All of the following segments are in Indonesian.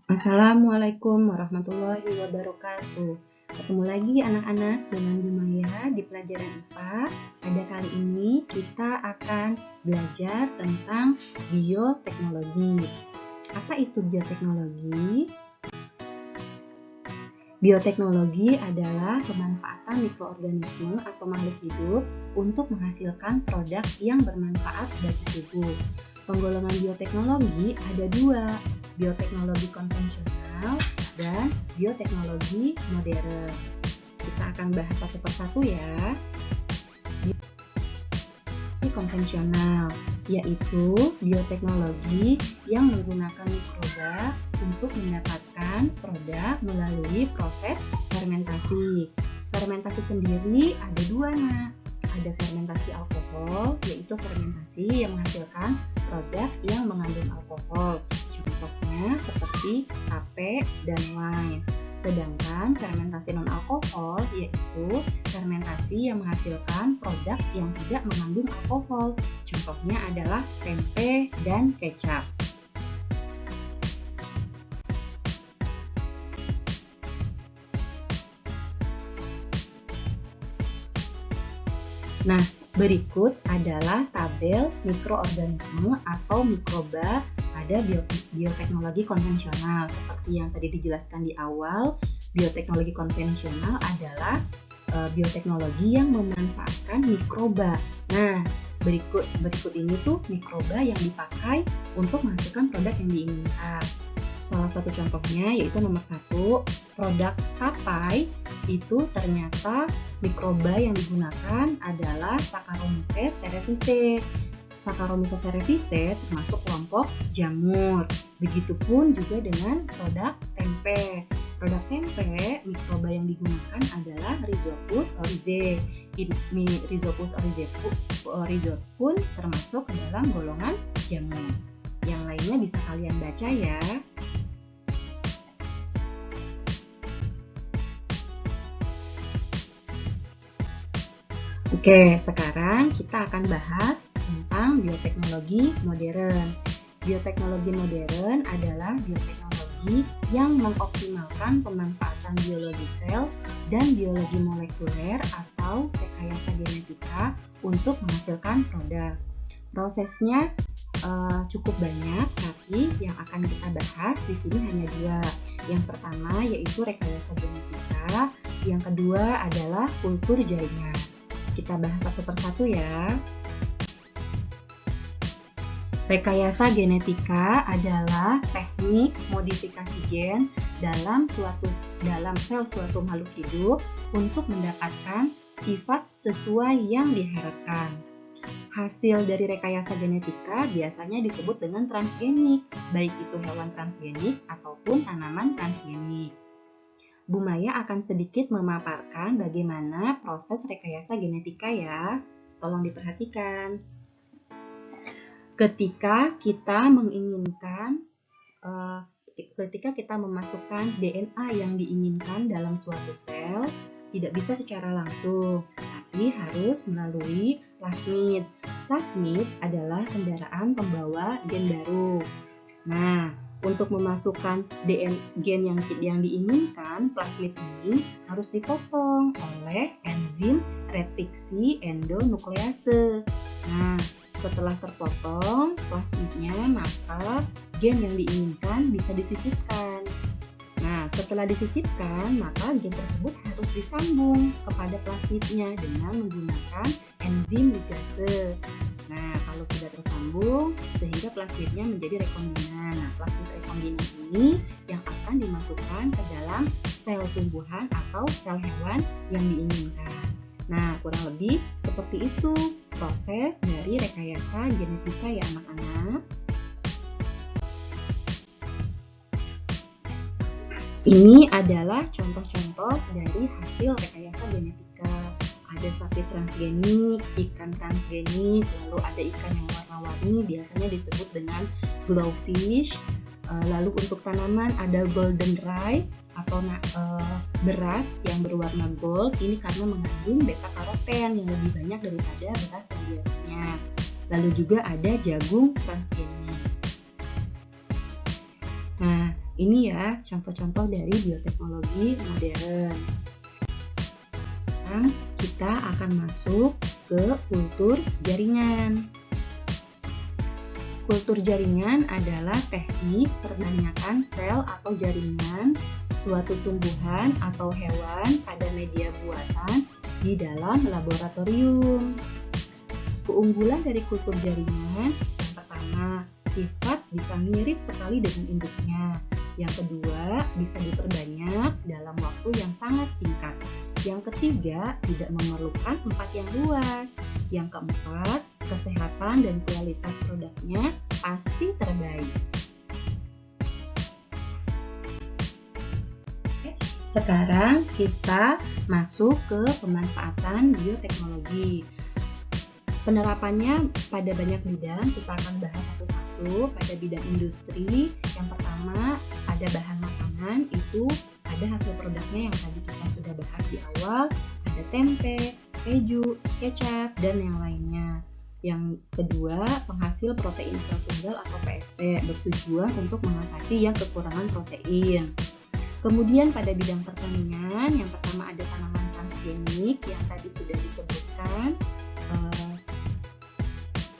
Assalamualaikum warahmatullahi wabarakatuh. Ketemu lagi anak-anak dengan Bu Maya di pelajaran IPA. Pada kali ini kita akan belajar tentang bioteknologi. Apa itu bioteknologi? Bioteknologi adalah pemanfaatan mikroorganisme atau makhluk hidup untuk menghasilkan produk yang bermanfaat bagi tubuh. Penggolongan bioteknologi ada dua, bioteknologi konvensional dan bioteknologi modern. Kita akan bahas satu persatu ya. Konvensional, yaitu bioteknologi yang menggunakan mikroba untuk mendapatkan produk melalui proses fermentasi. Fermentasi sendiri ada dua, Nak. Ada fermentasi alkohol, yaitu fermentasi yang menghasilkan produk yang mengandung alkohol. Contohnya seperti tape dan wine. Sedangkan fermentasi non-alkohol yaitu fermentasi yang menghasilkan produk yang tidak mengandung alkohol. Contohnya adalah tempe dan kecap. Nah, berikut adalah tabel mikroorganisme atau mikroba pada bioteknologi konvensional. Seperti yang tadi dijelaskan di awal, bioteknologi konvensional adalah bioteknologi yang memanfaatkan mikroba. Nah, berikut ini tuh mikroba yang dipakai untuk menghasilkan produk yang diinginkan. Salah satu contohnya yaitu nomor 1, produk tapai itu ternyata mikroba yang digunakan adalah Saccharomyces cerevisiae. Saccharomyces cerevisiae termasuk kelompok jamur. Begitupun juga dengan produk tempe. Produk tempe, mikroba yang digunakan adalah Rhizopus oryzae. Rhizopus oryzae pun termasuk ke dalam golongan jamur. Yang lainnya bisa kalian baca ya. Oke, sekarang kita akan bahas tentang bioteknologi modern. Bioteknologi modern adalah bioteknologi yang mengoptimalkan pemanfaatan biologi sel dan biologi molekuler atau rekayasa genetika untuk menghasilkan produk. Prosesnya cukup banyak, tapi yang akan kita bahas di sini hanya dua. Yang pertama yaitu rekayasa genetika, yang kedua adalah kultur jaringan. Kita bahas satu persatu ya. Rekayasa genetika adalah teknik modifikasi gen dalam sel suatu makhluk hidup untuk mendapatkan sifat sesuai yang diharapkan. Hasil dari rekayasa genetika biasanya disebut dengan transgenik, baik itu hewan transgenik ataupun tanaman transgenik. Bu Maya akan sedikit memaparkan bagaimana proses rekayasa genetika ya. Tolong diperhatikan. Ketika kita memasukkan DNA yang diinginkan dalam suatu sel, tidak bisa secara langsung, tapi harus melalui plasmid. Plasmid adalah kendaraan pembawa gen baru. Nah, untuk memasukkan gen yang diinginkan, plasmid ini harus dipotong oleh enzim retriksi endonuklease. Nah, setelah terpotong plasmidnya, maka gen yang diinginkan bisa disisipkan. Nah, setelah disisipkan, maka gen tersebut harus disambung kepada plasmidnya dengan menggunakan enzim ligase. Nah, kalau sudah tersambung, sehingga plasmidnya menjadi rekombinan. Nah, plasmid rekombinan ini yang akan dimasukkan ke dalam sel tumbuhan atau sel hewan yang diinginkan. Nah, kurang lebih seperti itu proses dari rekayasa genetika ya anak-anak. Ini adalah contoh-contoh dari hasil rekayasa genetika. Ada sapi transgenik, ikan transgenik, lalu ada ikan yang warna-warni, biasanya disebut dengan glowfish. Lalu untuk tanaman ada golden rice atau beras yang berwarna gold, ini karena mengandung beta karoten yang lebih banyak daripada beras yang biasanya. Lalu juga ada jagung transgenik. Nah, Ini ya contoh-contoh dari bioteknologi modern. Sekarang kita akan masuk ke kultur jaringan. Kultur jaringan adalah teknik perbanyakan sel atau jaringan suatu tumbuhan atau hewan pada media buatan di dalam laboratorium. Keunggulan dari kultur jaringan, yang pertama, sifat bisa mirip sekali dengan induknya. Yang kedua, bisa diperbanyak dalam waktu yang sangat singkat. Yang ketiga, tidak memerlukan tempat yang luas. Yang keempat, kesehatan dan kualitas produknya pasti terbaik. Sekarang kita masuk ke pemanfaatan bioteknologi. Penerapannya pada banyak bidang, kita akan bahas satu-satu. Pada bidang industri, yang pertama ada bahan makanan, itu ada hasil produknya yang tadi kita sudah bahas di awal, ada tempe, keju, kecap, dan yang lainnya. Yang kedua, penghasil protein sel tunggal atau PST, bertujuan untuk mengatasi yang kekurangan protein. Kemudian pada bidang pertanian, yang pertama ada tanaman transgenik yang tadi sudah disebutkan,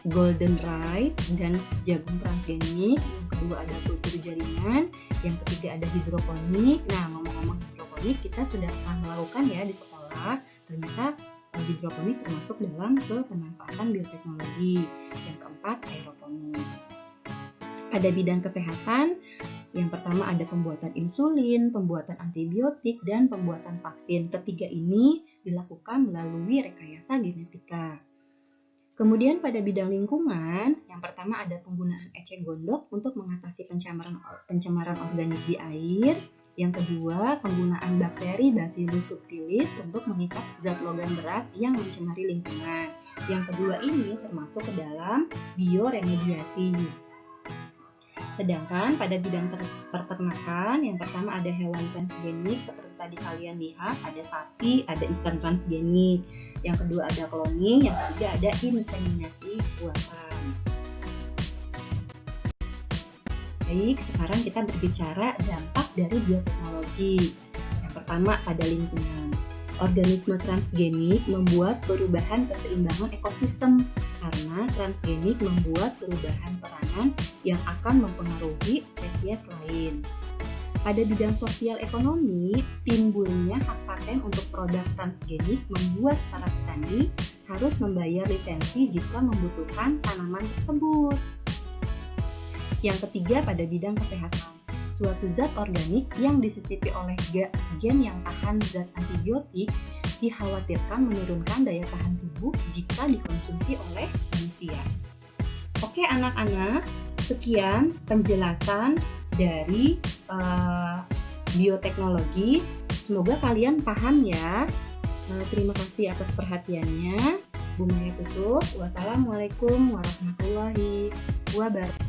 golden rice dan jagung transgenik. Yang kedua ada kultur jaringan, yang ketiga ada hidroponik. Nah, ngomong-ngomong hidroponik, kita sudah pernah melakukan ya di sekolah. Ternyata hidroponik termasuk dalam pemanfaatan bioteknologi. Yang keempat, aeroponik. Pada bidang kesehatan, yang pertama ada pembuatan insulin, pembuatan antibiotik, dan pembuatan vaksin. Ketiga ini dilakukan melalui rekayasa genetika. Kemudian pada bidang lingkungan, yang pertama ada penggunaan eceng gondok untuk mengatasi pencemaran organik di air. Yang kedua, penggunaan bakteri Bacillus subtilis untuk mengikat zat logam berat yang mencemari lingkungan. Yang kedua ini termasuk ke dalam bioremediasi. Sedangkan pada bidang peternakan, yang pertama ada hewan transgenik seperti tadi kalian lihat, ada sapi, ada ikan transgenik. Yang kedua ada cloning, yang ketiga ada inseminasi buatan. Baik, sekarang kita berbicara dampak dari bioteknologi. Yang pertama pada lingkungan. Organisme transgenik membuat perubahan keseimbangan ekosistem karena transgenik membuat perubahan peranan yang akan mempengaruhi spesies lain. Pada bidang sosial ekonomi, timbulnya hak paten untuk produk transgenik membuat para petani harus membayar lisensi jika membutuhkan tanaman tersebut. Yang ketiga pada bidang kesehatan. Suatu zat organik yang disisipi oleh gen yang tahan zat antibiotik dikhawatirkan menurunkan daya tahan tubuh jika dikonsumsi oleh manusia. Oke anak-anak, sekian penjelasan dari bioteknologi. Semoga kalian paham ya. Terima kasih atas perhatiannya. Bu Maya tutup. Wassalamualaikum warahmatullahi wabarakatuh.